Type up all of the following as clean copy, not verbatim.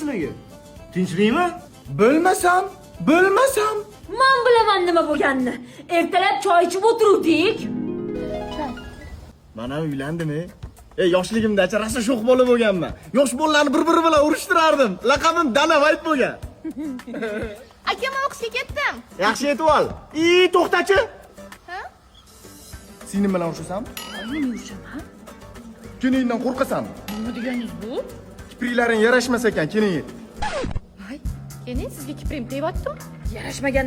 sizlarga? Tinchlikmi? Bo'lmasam. Men bilaman nima bo'lganini. Ertalab choy ichib o'tiruvdik. Mana uylandim-e. Yoshligimda rosa sho'x bola bo'lganman. Yosh bolalarni bir-biri bilan urishtirardim. Laqabim Danavayt bo'lgan. Aka, men o'qishga ketdim. Yaxshi yetib ol. To'xtachi. Ha? Singlim bilan urushasanmi? Men yurisham. Keningdan qo'rqasanmi? Nima deganingiz bu? Kipriklaring yarashmas ekan, keling. Voy, keling sizga kiprim tegayaptimi? Yarashmagan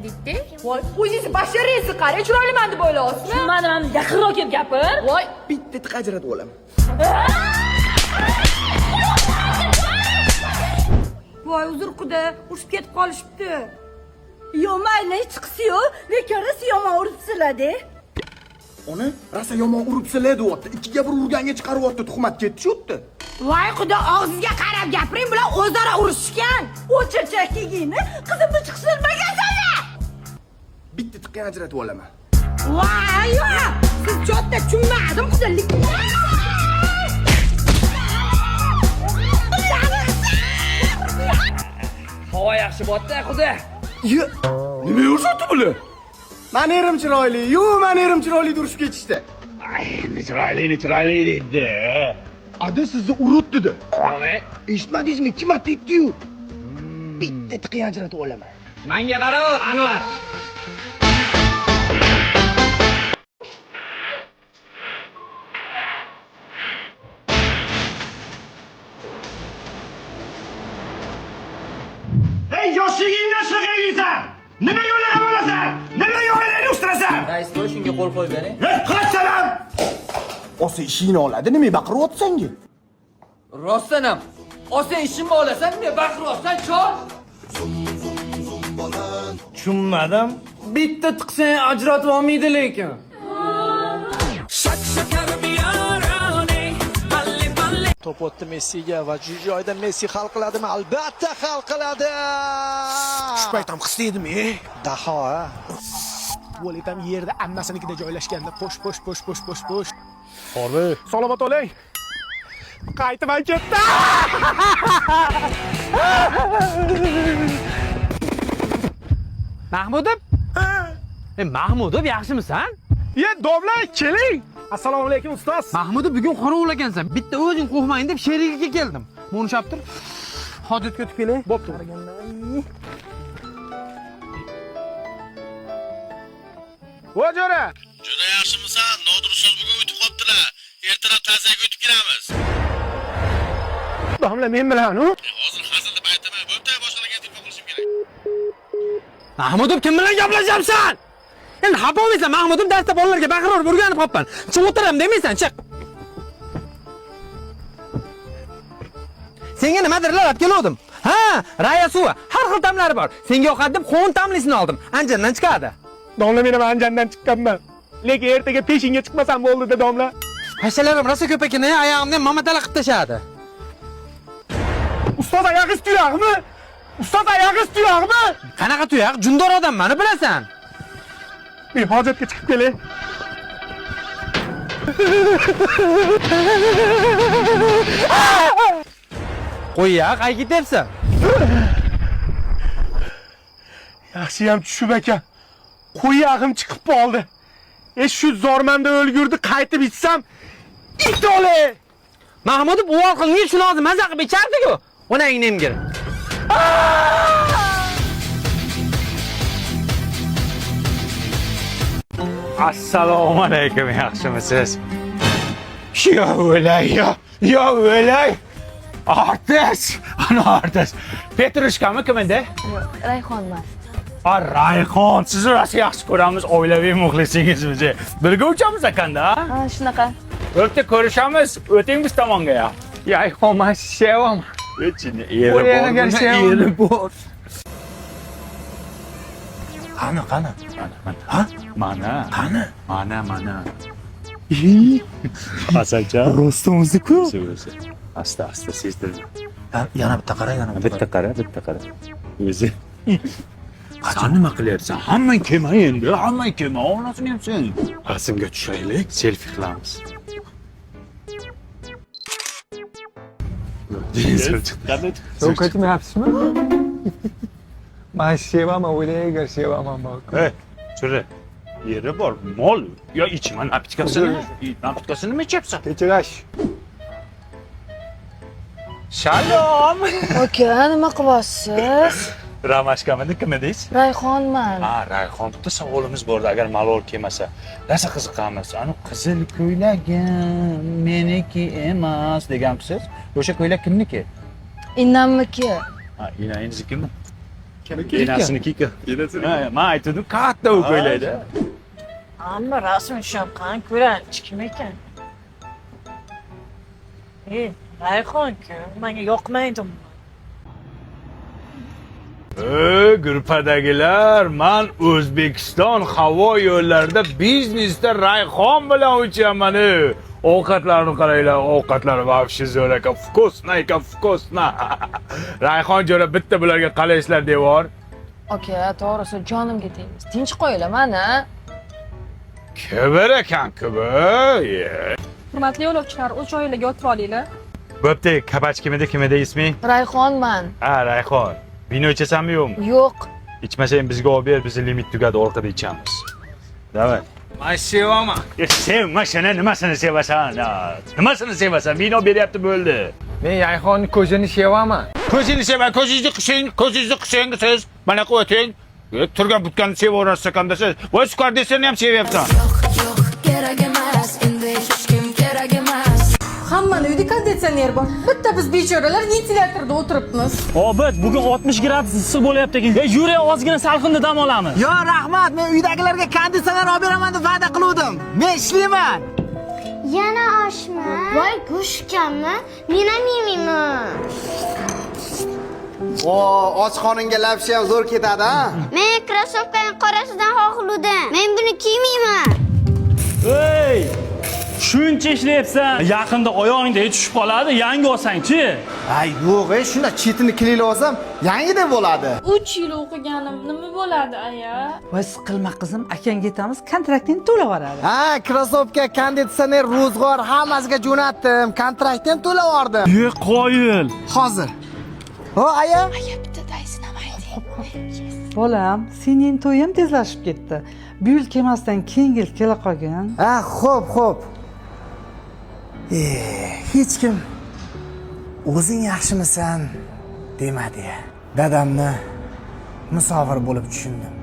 deydi. Voy, o'zingiz basharangizga qarang, chiroyliman deb o'ylayapsizmi? Tushunmadim, ham yaqinroq kelib gapir. Voy, Bitta tiq ajratib olaman. Voy, uzr quda, urushib ketib qolishibdi. Yo, mayli, hech chiqisi yo'q. Lekin rosa yomon uribsizlar-da. Ona, rosa yomon uribsizlar deyapti. Ikkiga bir urganga chiqaryapti, tuhmat ketdi shu yerda. Voy, xudo, og'zingizga qarab gapiring, bular o'zaro urushgan. O'chirchakligingni qizimni chiqishini bilmagansan-a? Bitta tiqqa ajratib olaman. Voy, siz jotda tushunmadim, xudolik. Havo yaxshi bo'tdi, xudo. Nima yursatdi bular? Manerim chiroyli, manerim chiroyli urishib ketishdi. Chiroyli dedi. Ada sizni uribdi-da. Nima? Eshitmadingizmi? 2 marta aytdi-yu. Bitta tiqqa ajratib olaman. Menga qara, Anvar. Yoshligingda shig'aysan! Nimaga unaqa bo'lasan? Nimaga oilangni ustirasan? Rais bo'l, shunga qo'l qo'yib bering. Qachalam! Osa ishingni oladi, nima baqiryapsan-ki? Rostdan ham. Sen ishimni olasan, nima baqiryapsan, chol? Tushunmadim. Bitta tiqsang ajratib olmaydi lekin. Top o'tdi Messiga va shu joyda Messi hal qiladimi? Albatta hal qiladi. Shpaytam xislaydim-e. Daho, ha. Voletam yerda ammasinikida joylashganda posh. Horbi, salomat bo'ling. Qaytman ketdi. Mahmudov? Mahmudov, yaxshimisan? Domla, keling. Assalomu alaykum ustoz. Mahmudov, bugun qorovulakansan. Bitta o'zing qo'rqmayin deb sherigiga keldim. Mo'nshaptir. Hojatga o'tib kelay. Bo'pti. Vo'jora. Juda yaxshimisan? Nodir ustoz bugun o'tib qolibdilar. Ertalab ta'ziyaga o'tib kelamiz. Domla, men bilan, u? Hozir hazil deb aytaman. Bo'pti, boshqalarga telefon qilishim kerak. Mahmudov, kim bilan gaplashyapsan? Endi xafa bo'lmaysan, Mahmudov darsda bolalarga baqirib o'rganib qolibman. Chiq o'tiraman demaysan, chiq. Senga nimadirlar olib keldim. Ha, raya suvi, har xil ta'mlari bor. Senga yoqadi deb qovun ta'mlisini oldim. Anjandan chiqadi. Domla, men ham anjandan chiqqanman. Lekin ertaga peshinga chiqmasam bo'ldi-da, domla. Hashalarim rosa ko'p ekan, oyog'imni mamatala qilib tashadi. Ustoz, oyog'ingiz tuyaqmi? Qanaqa tuyaq? Jundor odamman, bilasan. Men hojatga chiqib kelay. Qo'y-ya, qayga ketyapsan? Yaxshi ham tushib ekan. Qo'yog'im chiqib qoldi. Shu zormanda o'lgurdi, qaytib ichsam, it o'le. Mahmudov, u orqangga shuni hozir maza qilib ichardi-ku. Onangni emgir. Assalomu alaykum, yaxshimisiz? Yo o'lay. Artist. Ana artist. Petrushkami kim endi? Rayhon emas. Rayhon, sizni rosa yaxshi ko'ramiz, oilaviy muxlisingizmi? Birga uchamiz ekanda? Ha, shunaqa. O'tda ko'rishamiz, o'ting biz tomonga ya. Rayhon, men sevaman. O'chini eri bor. Qani? Ha? Mana. Asalcha. Rostomizku. Asta sezdirdim. Yana bitta qara. Bitta qara. O'zi. Qachon nima qilyapsan? Hammang kelma endi. Onasini ham sen. Rasmga tushaylik, selfie qilamiz. Sovqat yeyapsizmi? Men sevaman, o'ylayver, sevaman bor. Churi. Yeri bor, mol. Yo ichma napitkasini. Napitkasini nima ichapsan? Kechirash. Shalom. Aka, nima qilyapsiz? Ramashkamini kim edingiz? Rayhonman. Ha, Rayhon, bitta savolimiz bor edi, agar malol kelmasa. Nasa qiziqamiz. Ani qizil ko'ylagim meniki emas degansiz. O'sha ko'ylak kimniki? Innamniki. Ha, inangiznikimi? Enasiniki. Ha, men aytdim, katta u ko'ylakda. Ammo rasm tushungan ko'ranish kim ekan? Rayhon-ku, menga yoqmaydi. Gruppadagilar, men O'zbekiston havo yo'llarida biznesda Rayhon bilan uchaman. Ovqatlarni qaranglar, ovqatlari вообще zo'r ekan, вкусно ekan, вкусно. Rayhon jo'ra bitta bularga qalaysizlar devor. Aka, to'g'risi jonimga tegdi. Tinch qo'yinglar mana. Kibir ekan, kibir. Hurmatli yo'lovchilar, o'z joyingizga o'tirib olinglar. Bo'pti, kabach kimida isming? Rayhonman. Ha, Rayhon. Vino ichasanmi yo'qmi? Yo'q. İçmeseyim bizga olib ber, bizni limit tugadi, orqada ichamiz. Davay. Men sevaman. Sevma shuni, nimasini sevasan? Nimasini sevasan? Vino beryapti bo'ldi. Men Rayhonning ko'zini sevaman. Ko'zingizni sevan, ko'zingizni qising siz. Mana qilib o'ting. Turgan butganni sevaverasiz ekanda siz. Voy sukar desangni ham sevyapsan. Yo'q, kerak emas, endi hech kim kerak emas. Hammani uyda konditsioner bor. Bitta biz bechoralar ventilyatorda o'tiribmiz. Obid, bugun 60 gradus issiq bo'lyapti ekan. Yuring, ozgina salqinda dam olamiz. Yo, rahmat. Men uydagilarga konditsioner olib beraman deb va'da qildim. Men ishlayman. Yana oshmi? Voy, go'sht kammi? Men ham yeyman. Och qoringa lapshi ham zo'r ketadi, ha? Men krossovkani qorasidan xohladim. Men buni kiymayman. Ey! Shuncha ishlayapsan, yaqinda oyog'ingda tushib qoladi, yangi olsang-chi. Ay, yo'q, shunda chetini kilib olsam, yangidek bo'ladi. 3 yil o'qiganim nima bo'ladi, aya? Voy, siqilma qizim, akangga aytamiz, kontraktini to'lab yuboradi. Ha, krossovka, konditsioner, ro'zg'or hammasiga jo'natdim. Kontraktni ham to'lab yubordim. Ye, qoyil. Hozir. Ho, aya? Bolam, sening to'yim tezlashib ketdi. Bu yil kelmasdan keyingi yil kela qolgan. Ha, xo'p. Hech kim o'zing yaxshimisan demadi. Dadamni musofir bo'lib tushundim.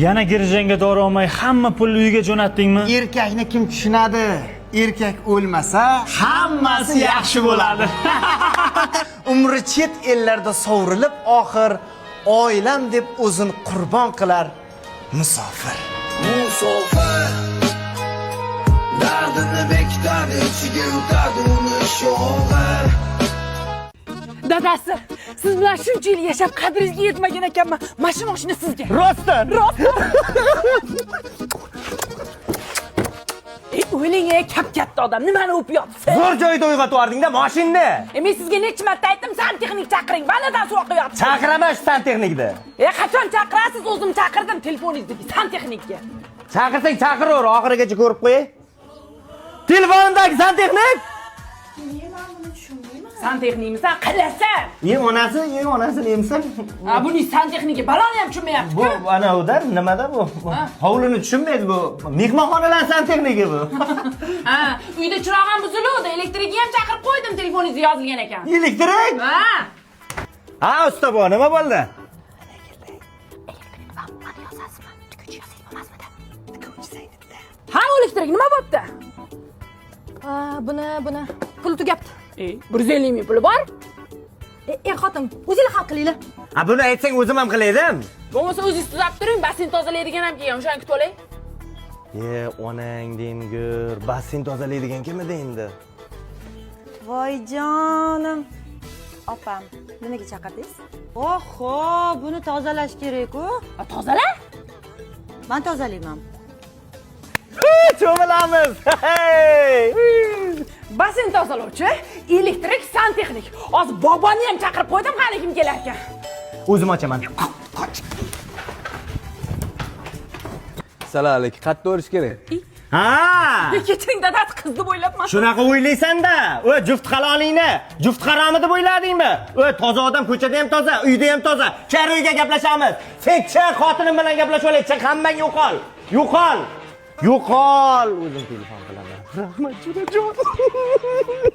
Yana girjanga dori olmay hamma pulni uyiga jo'natdingmi? Erkakni kim tushunadi? Erkak o'lmasa, hammasi yaxshi bo'ladi. Umri chet ellarda sovrilib, oxir oilam deb o'zini qurbon qilar musofir. Dardini bekitadi, ichiga yutadi uni sho'g'ir. Dadasi, siz bilan shuncha yil yashab qadringizga yetmagan ekanman. Mana shu mashina sizga. Rostdan. O'ylang, katta odam, nimani o'pyapsiz? Zo'r joyda uyg'otib yubording-da mashinani. Men sizga necha marta aytdim, santexnik chaqiring. Vanadan so'roq qilyapsiz. Chaqiraman shu santexnikni. Qachon chaqirasiz? O'zim chaqirdim telefoningizdagi santexnikka. Chaqirsang chaqiraver, oxirigacha ko'rib qo'y. Telefonimdagi santexnik? Santexnikmisan, qilasan. Onasini emsan. Buni santexniki baloni ham tushunmayapti. Bu ana udan nimada bu? Hovlini tushunmaydi bu. Mehmonxonalar santexniki bu. Uyda chiroq ham buziluvdi, elektrikni ham chaqirib qo'ydim, telefoningizga yozilgan ekan. Elektrik? Ha, usta bu nima bo'ldi? Ha, elektrik nima bo'pti? Buni pul tugabdi. 150 ming puli bor. Xotin, o'zinglar hal qilinglar. Buni aytsang o'zim ham qilaydim. Bo'lmasa o'zingiz tuzab turing, basseyn tozalaydigan ham kelgan, o'shani kutib oling. Onang dengir, basseyn tozalaydigan kim edi endi? Voy jonim. Opam, nimaga chaqirdingiz? Oho, buni tozalash kerak-ku. Tozala? Men tozalayman. Cho'milamiz. Basseyn tozalovchi, elektrik, santexnik. Hozir boboni ham chaqirib qo'ydim, qani kim kelar ekan. O'zim ochaman. Assalomu alaykum. Qayerda o'rish kerak? Ha! Kechiring dadasi, qiz deb o'ylabman. Shunaqa o'ylaysan-da. Juft halolingni, juft haromni deb o'yladingmi? Toza odam ko'chada ham toza, uyda ham toza. Char uyga gaplashamiz. Sekcha xotinim bilan gaplashib olaylik. Hammang yo'qol. Yo'qol. O'zim telefon qilaman. Rahmat, juda jon.